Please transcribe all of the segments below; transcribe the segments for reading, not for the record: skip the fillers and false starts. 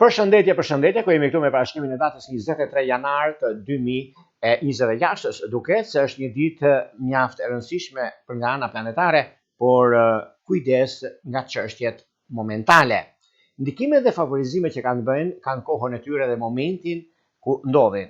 Përshëndetje, ku jemi këtu me parashkrimin e datës 23 janar të 2026, duket se është një ditë mjaft e rëndësishme për nga ana planetare, por kujdes nga çështjet momentale. Ndikimet dhe favorizimet që kanë bëjnë kanë kohën e tyre dhe momentin ku ndodhin.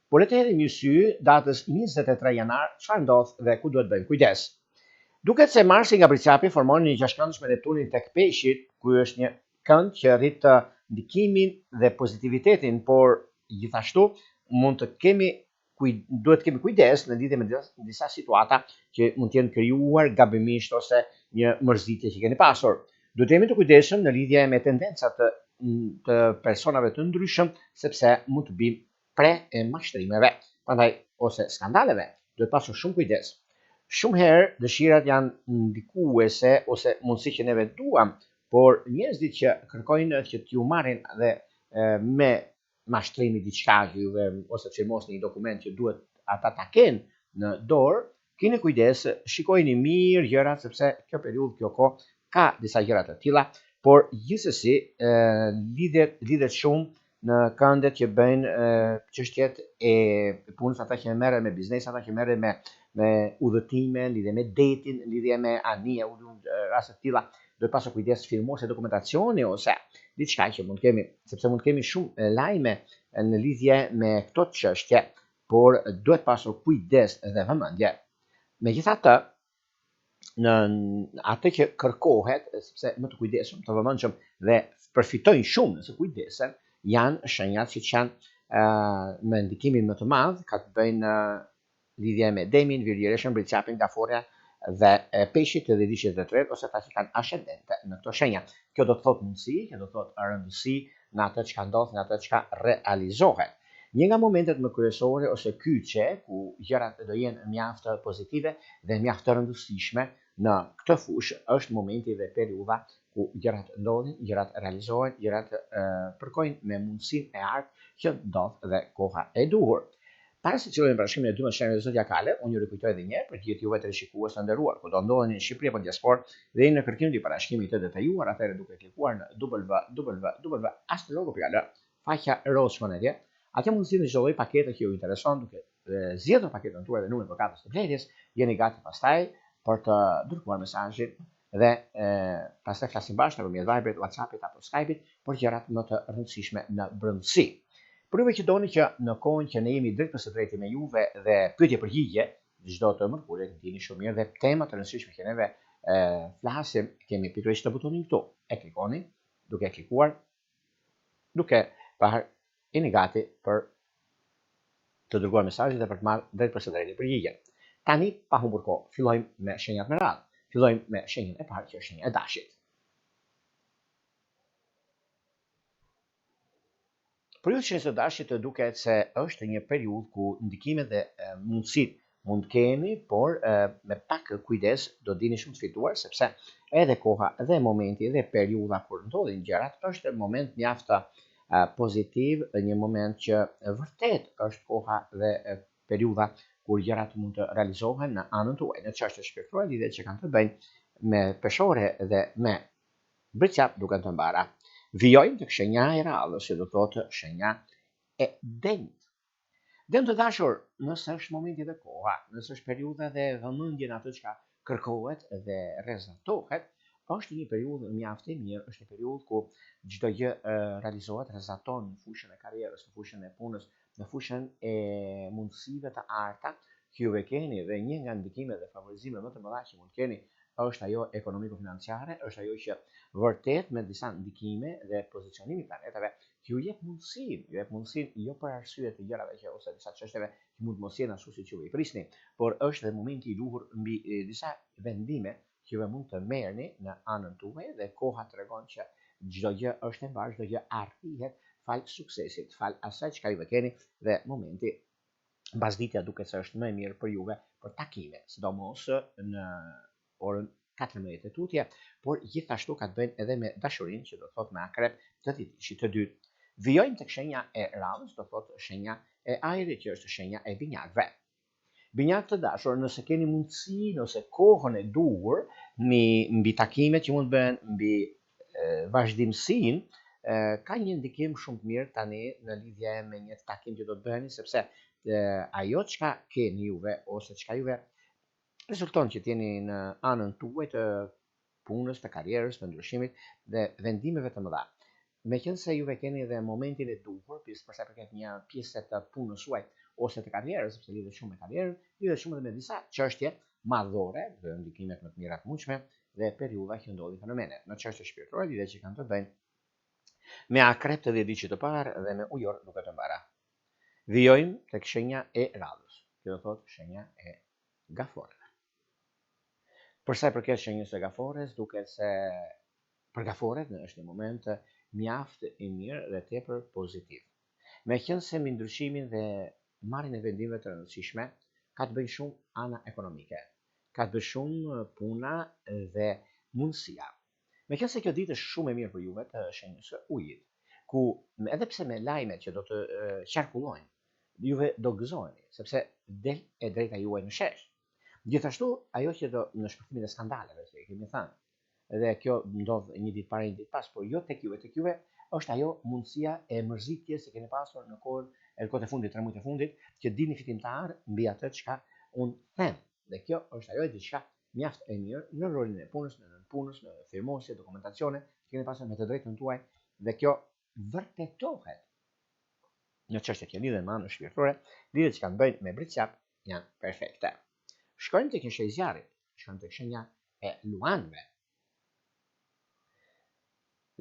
Por le të hedhim një sy datës 23 janar, çfarë ndodh dhe ku duhet bëjmë kujdes. Duket se Marsi nga Priciapi formon një gjashtkëndësh me Neptunin tek Peshqit, ku është një kënd që rrit të ndikimin dhe pozitivitetin, por gjithashtu duhet të kemi kujdes në lidhje me disa situata që mund të jenë krijuar gabimisht ose një mërzitje që keni pasur. Duhet të jemi të kujdesshëm në lidhje me tendencat të personave të ndryshëm, sepse mund të bëjmë pre e mashtrimeve, prandaj ose skandaleve. Duhet pasur shumë kujdes. Shumë herë dëshirat janë ndikuese ose mundësi që neve duam, por njerëzit që kërkojnë që t'ju marrin dhe me mashtrimi diçka juve ose të firmosni një dokument që duhet ata ta kenë në dorë, keni kujdes, shikojini mirë gjërat, sepse kjo periudhë, kjo kohë ka disa gjëra të tilla, por gjithsesi lidhet shumë në këndet që bëjnë çështjet e punës, ata që merren me biznes, ata që merren me udhëtime, lidhje me detin, lidhje me anije, raste të tilla. Duhet pasur kujdes firmose dokumentacioni ose diçka që mund kemi, sepse mund kemi shumë lajme në lidhje me këto çështje, por duhet pasur kujdes dhe vëmendje. Megjithatë, në atë që kërkohet, sepse më të kujdesshëm, të vëmendshëm dhe përfitojnë shumë nëse kujdesen, janë shenjat që janë me ndikimin më të madh, ka të bëjnë lidhje me Demin, Virgjëreshën, Priciapin, Gaforja dhe Peshqit dhe Dishit e Tret, ose ata që kanë ascendente në këto shenja. Kjo do të thotë mundësi, kjo do të thotë rëndësi në atë çka ndodh, në atë çka realizohet. Një nga momentet më kryesore ose kyçe ku gjërat do jenë mjaft pozitive dhe mjaft të rëndësishme në këtë fushë është momenti dhe periudha ku gjërat ndodhin, gjërat realizohen, gjërat përkojnë me mundësinë e artë që ndodh dhe koha e duhur. Para se të fillojmë parashkrimin e 12 shenjave zodiakale, unë ju rikujtoj edhe një herë për gjithë juve teleshikues të nderuar, kudo ndodheni në Shqipëri apo diasporë dhe jeni në kërkim të parashkrimit të detajuar, atëherë duke klikuar në www.astrologo.al, faqja e rrosë shkronjetje, atje mund të zgjidhni çdo lloj pakete që ju intereson, duke zgjedhur paketën tuaj dhe numrin përkatës të vlerës, jeni gati pastaj për të dërguar mesazhin dhe pastaj flasim bashkë nëpërmjet Viberit, WhatsAppit apo Skypit për gjërat më të rëndësishme në brendësi. Për juve që doni që në kohën që ne jemi drejt për së drejti me juve dhe pyetje përgjigje çdo të mërkurë, dini shumë mirë dhe tema të rëndësishme që neve flasim, kemi pikërisht të butonin këtu. E klikoni, duke klikuar, duke parë jeni gati për të dërguar mesazhet dhe për të marrë drejt për së drejti përgjigje. Tani pa humbur kohë, fillojmë me shenjat me radhë. Fillojmë me shenjën e parë që është shenja e Dashit. Për ju shenjës së Dashit duket se është një periudhë ku ndikimet dhe mundësitë mund kemi, por me pak kujdes do dini shumë të fituar, sepse edhe koha dhe momenti dhe periudha kur ndodhin gjërat është moment mjaft pozitiv, një moment që vërtet është koha dhe periudha kur gjërat mund të realizohen në anën tuaj, në çështje shpirtërore, lidhje që kanë të bëjnë me peshore dhe me Priciap duken të mbara. Vijojmë tek shenja e radhës, që do thotë shenja e Denit. Dënë të dashur, nëse është momenti dhe koha, nëse është periudha dhe vëmendje në atë çka kërkohet dhe rezultohet, është një periudhë mjaft e mirë, është një periudhë ku çdo gjë realizohet, rezulton në fushën e karrierës, në fushën e punës, në fushën e mundësive të arta që juve keni, dhe një nga ndikimet dhe favorizimet më të mëdha që mund keni është ajo ekonomiko-financiare, është ajo që vërtet me disa ndikime dhe pozicionimi planetave që ju jep mundësinë jo për arsye të gjërave që ose disa çështjeve që mund mos jenë ashtu siç ju i prisni, por është dhe momenti i duhur mbi disa vendime që ju mund të merrni në anën tuaj dhe koha tregon që çdo gjë është e mbarë, çdo gjë arrihet fal suksesit, fal asaj çka ju keni dhe momenti mbasditja duket se është më e mirë për juve për takime, sidomos në orën 14 e tutje, por gjithashtu ka të bëjnë edhe me dashurinë, që do thotë me akrep të ditëlishit të dytë. Vijojmë tek shenja e radhës, do thotë shenja e ajrit, që është shenja e binjakëve. Binjakë të dashur, nëse keni mundësi, nëse kohën e duhur mbi takimet që mund bëhen, mbi vazhdimsinë ka një ndikim shumë të mirë tani në lidhje me një takim që do të bëheni, sepse ajo çka keni juve ose çka juve rezulton që t'jeni në anën tuaj të punës, të karrierës, të ndryshimit dhe vendimeve të mëdha. Meqense juve keni edhe momentin e duhur, për sa i përket një pjese të punës suaj ose të karrierës, sepse lidhet shumë me karrierën, lidhet shumë edhe me disa çështje madhore, dhe ndikimet më të mira të mundshme dhe periudha që ndodhin fenomene. Në çështje shpirtërore lidhet që kanë të bëjnë me akrep të 10 ditë të parë dhe me ujor duke të mbara. Vijojmë tek shenja e radhës. Kjo do thotë shenja e gaforeve. Për sa i përket shenjës së gafores, duket se për gaforet është një moment mjaft i mirë dhe tepër pozitiv. Meqense me ndryshimin dhe marrjen e vendimeve të rëndësishme ka të bëjë shumë ana ekonomike. Ka të bëjë shumë puna dhe mundësia. Meqense kjo ditë është shumë e mirë për juve të shenjës së ujit, ku edhe pse me lajmet që do të qarkullojnë, juve do gëzoheni, sepse del e drejta juaj në shesh. Gjithashtu, ajo që do në shpërthimin e skandaleve, që i kemi thënë, dhe kjo ndodh një ditë para një ditë pas, por jo tek juve është ajo mundësia e mërzitjes që keni pasur në kohët e fundit, 3 muajt e fundit, që dini fitimtar mbi atë çka unë them. Dhe kjo është ajo diçka mjaft e mirë në rolin e punës, në punës, në firmosje, dokumentacione, që keni pasur me të drejtën tuaj, dhe kjo vërtetohet në çështjet që lidhen me anën shpirtërore, lidhet që kanë bëjnë me britqap, janë perfekte. Shkojmë tek shenja e zjarrit, shkojmë tek shenja e luanëve.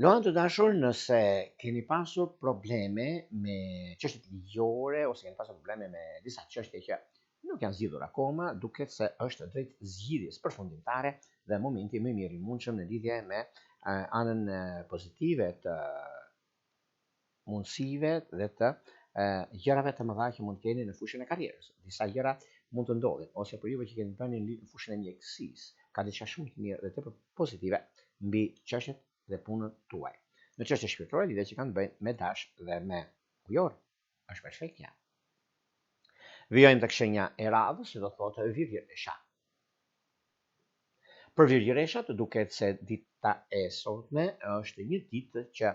Luanë të dashur, nëse keni pasur probleme me çështjet ligjore ose keni pasur probleme me disa çështje që nuk janë zgjidhur akoma, duket se është drejt zgjidhjes përfundimtare dhe momenti më i mirë i mundshëm në lidhje me anën pozitive të mundësive dhe të gjërave të mëdha që mund të keni në fushën e karrierës. Disa gjëra mund të ndodhin, ose për juve që keni bënë në fushën e mjekësisë, ka diçka shumë të mirë dhe tepër pozitive mbi çështjet dhe punën tuaj. Në çështje shpirtërore, lidhet që kanë të bëjnë me dash dhe me ujor, është perfektja. Vijojmë tek shenja e radhës, që do të thotë virgjëresha. Për virgjëreshat duket se dita e sotme është një ditë që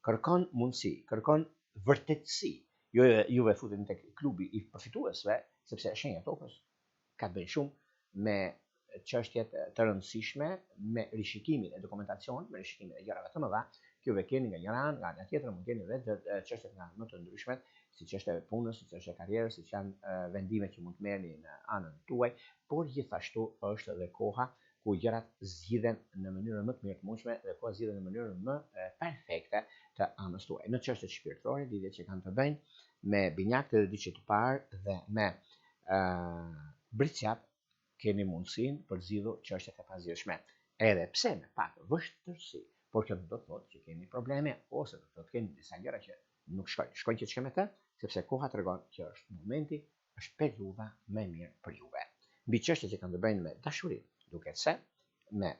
kërkon mundësi, kërkon vërtetësi. Juve futeni tek klubi i përfituesve, sepse shenja e tokës ka të bëjë shumë me çështjet të rëndësishme, me rishikimin e dokumentacionit, me rishikimin e gjërave të mëdha, që juve keni nga njëra anë, nga ana tjetër mund keni edhe çështjet nga më të ndryshmet, siç është e punës, siç është e karrierës, siç janë vendimet që mund të merrni në anën tuaj, por gjithashtu është edhe koha ku gjërat zgjidhen në mënyrën më të mirë të mundshme dhe koha zgjidhen në mënyrën më perfekte të anës tuaj. Në çështjet shpirtërore, lidhjet që kanë të bëjnë me binjak të ditës të parë dhe me britqap, keni mundësinë për zgjidhur çështjet e pazgjidhshme. Edhe pse me pak vështirësi, por kjo do të thotë që keni probleme ose do të thotë keni disa gjëra që nuk shkojnë që me të, sepse koha tregon që është momenti, është periudha më e mirë për juve. Mbi çështjet që kanë të bëjnë me dashurinë, duket se me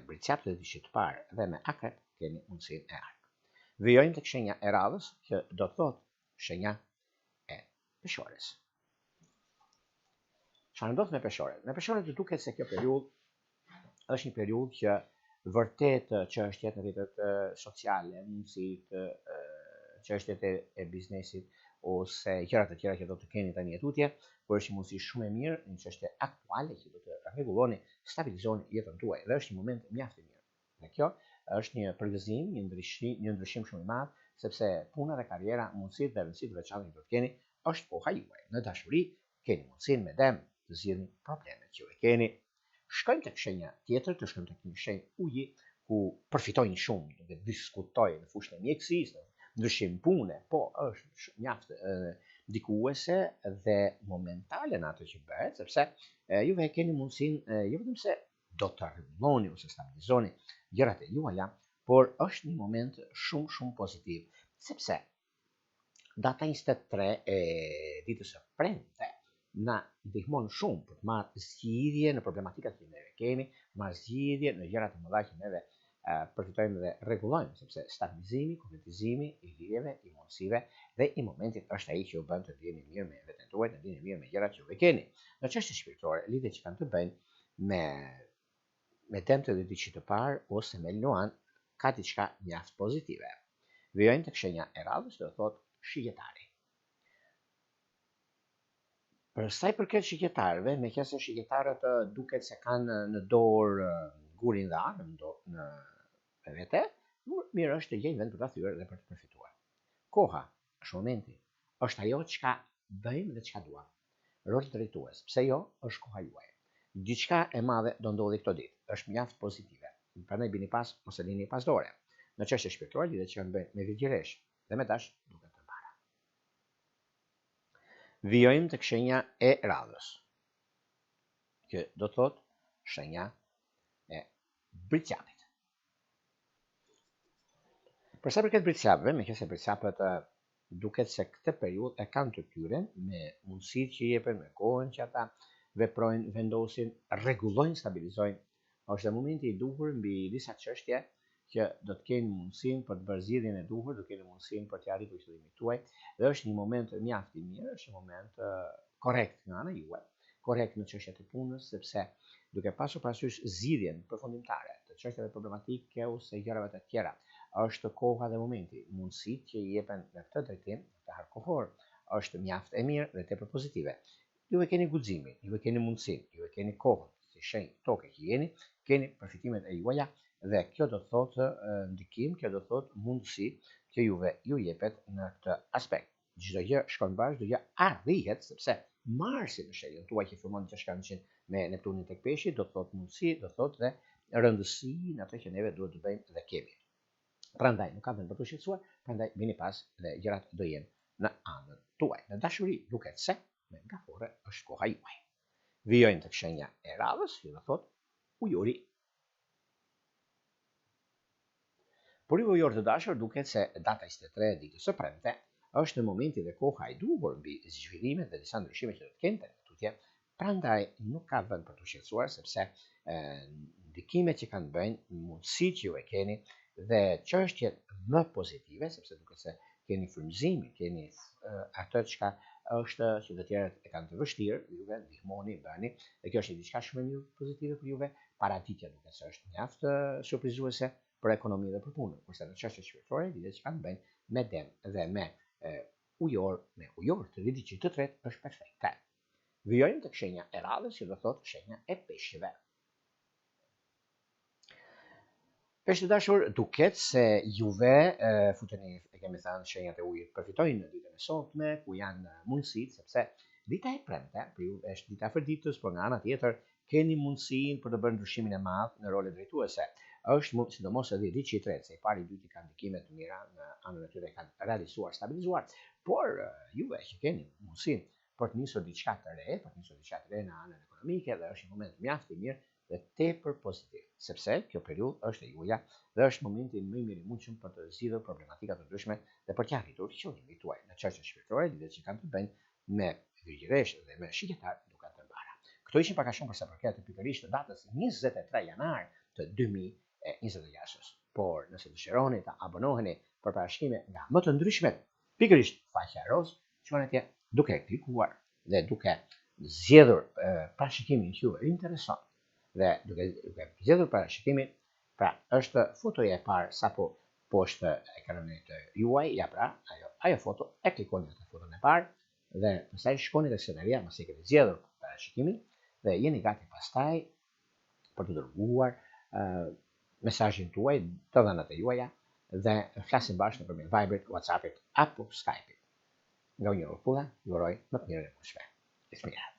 britqap të ditës të parë dhe me akrep keni mundësinë e ark. Vijojmë tek shenja e radhës, që do të thotë shenja e peshores. Çfarë ndodh me peshorët? Me peshorët duket se kjo periudhë është një periudhë që vërtet çështjet në rrjetet sociale, mundësitë, çështjet e biznesit ose gjëra të tjera që do të keni tani jetutje, por është një mundësi shumë e mirë, një çështje aktuale që do të rregulloni, stabilizoni jetën tuaj dhe është një moment mjaft i mirë. Dhe kjo është një përgëzim, një ndryshim shumë i madh, sepse puna dhe karriera, mundësitë dhe rëndësitë të veçanta që do të keni, është koha juaj. Në dashuri keni mundësinë me dem të zgjidhni problemet që ju keni. Shkojmë tek shenja tjetër, të shkojmë tek një shenjë uji, ku përfitojnë shumë, duke diskutojnë në fushën e mjekësisë, ndryshim pune, po është mjaft ndikuese dhe momentale në atë që bëhet, sepse juve keni mundësinë jo vetëm se do të rregulloni ose stabilizoni gjërat e juaja, por është një moment shumë pozitiv, sepse data 23 e ditës së premte na ndihmon shumë për të marrë zgjidhje në problematikat që neve kemi, marrë zgjidhje në gjërat e mëdha që neve përfitojmë dhe rregullojmë, sepse stabilizimi, konkretizimi i lidhjeve, i mundësive dhe i momentit është ai që ju bën të ndiheni mirë me veten tuaj, të ndiheni mirë me gjërat që ju keni. Në çështje shpirtërore, lidhjet që kanë të bëjnë me temët e ditës të parë ose me luan ka diçka mjaft pozitive. Vijojmë tek shenja e radhës, do thotë shigjetari. Për sa i përket shigjetarëve, meqense shigjetarët duket se kanë në dorë gurin dhe arën në vete, mirë është të gjejnë vend për ta thyer dhe për të përfituar. Koha, është momenti, është ajo çka bëjmë dhe çka duam. Roli drejtues, pse jo, është koha juaj. Diçka e madhe do ndodhi këto ditë, është mjaft pozitive. Prandaj bini pas ose lini pas dore. Në çështje shpirtërore lidhet që kanë bëjnë me vigjilesh dhe me dash duket të para. Vijojmë tek shenja e radhës. Që do thotë shenja e bricjapit. Për sa përket bricjapëve, meqense bricjapët duket se këtë periudhë e kanë të tyren me mundësitë që jepen, me kohën që ata veprojnë, vendosin, rregullojnë, stabilizojnë. Është momenti i duhur mbi disa çështje që do të keni mundësinë për të bërë zgjedhjen e duhur, do të keni mundësinë për të arritur qëllimin tuaj dhe është një moment mjaft i mirë, është një moment korrekt nga ana juaj, korrekt në çështjet e punës, sepse duke pasur parasysh zgjidhjen përfundimtare të çështjeve problematike ose gjërave të tjera, është koha dhe momenti, mundësitë që i jepen në këtë drejtim, të harkohor, është mjaft e mirë dhe tepër pozitive. Ju e keni guximin, ju e keni mundësinë, ju e keni kohën, si shenjë toke që jeni, keni përfitimet e juaja dhe kjo do të thotë ndikim, kjo do të thotë mundësi që juve ju jepet në këtë aspekt. Çdo gjë shkon bashkë, çdo gjë arrihet sepse Marsi në shenjën tuaj që fillon të shkançin me Neptunin tek Peshqi, do të thotë mundësi, do të thotë dhe rëndësi në atë që neve duhet të bëjmë dhe kemi. Prandaj nuk ka vend për të shqetësuar, prandaj vini pas dhe gjërat do jenë në anën tuaj. Në dashuri duket se me gafore është koha juaj. Vijojmë tek shenja e radhës, që do thotë ujori. Por ju ujor të dashur, duket se data 23 ditës së premte është në momenti dhe koha e duhur mbi zhvillimet dhe disa ndryshime që do të kenë tek tutje. Prandaj nuk ka vend për të shqetësuar sepse ndikimet që kanë bëjnë, mundësitë që ju e keni dhe çështjet më pozitive, sepse duket se keni frymëzimin, keni atë çka është që të tjerët e kanë të vështirë, juve ndihmoni, bëni, dhe kjo është diçka shumë e pozitive për juve. Paraditja duket se është mjaft surprizuese për ekonominë dhe për punën, kurse në çështjet shpirtërore lidhet që kanë bëjnë me dem dhe me ujor të vitit që të tretë është perfekte. Vijojmë tek shenja e radhës, që do thotë shenja e peshqve. Peshqit dashur, duket se juve futeni, e kemi thënë, shenjat e ujit përfitojnë në ditën e sotme, ku janë mundësitë, sepse dita e premte për ju është dita e fërditës, por nga ana tjetër keni mundësinë për të bërë ndryshimin e madh në rolin drejtuese. Është sidomos edhe ditë që i tretë, se i pari dyti kanë ndikime të mira në anën e tyre, kanë realizuar, stabilizuar, por juve që keni mundësinë për të nisur diçka të re, në anën ekonomike, dhe është një moment mjaft i mirë dhe tepër pozitiv, sepse kjo periudhë është e juaja dhe është momenti më i mirë i mundshëm për të zgjidhur problematika të ndryshme dhe për të arritur qëllimin tuaj. Në çështjet shpirtërore lidhet që kanë të bëjnë me vigjilesh dhe me shigjetar duke të mbara. Këto ishin pak a shumë për sa përket pikërisht të datës 23 janar të 2026. Por nëse dëshironi të abonoheni për parashikime nga më të ndryshmet, pikërisht faqja e rozë, shkoni atje duke klikuar dhe duke zgjedhur parashikimin që ju intereson. Dhe duke zgjedhur parashikimin, pra është fotoja e parë sapo poshtë ekranit juaj, ja pra, ajo foto, e klikoni atë foton e parë dhe pastaj shkoni tek senaria pasi keni zgjedhur parashikimin dhe jeni gati pastaj për të dërguar mesazhin tuaj, të dhënat e juaja dhe flasim bashkë nëpërmjet Viberit, WhatsAppit apo Skype-it. Nga Unë Pulla, ju uroj më të mirën e mundshme. Gjithë mirë.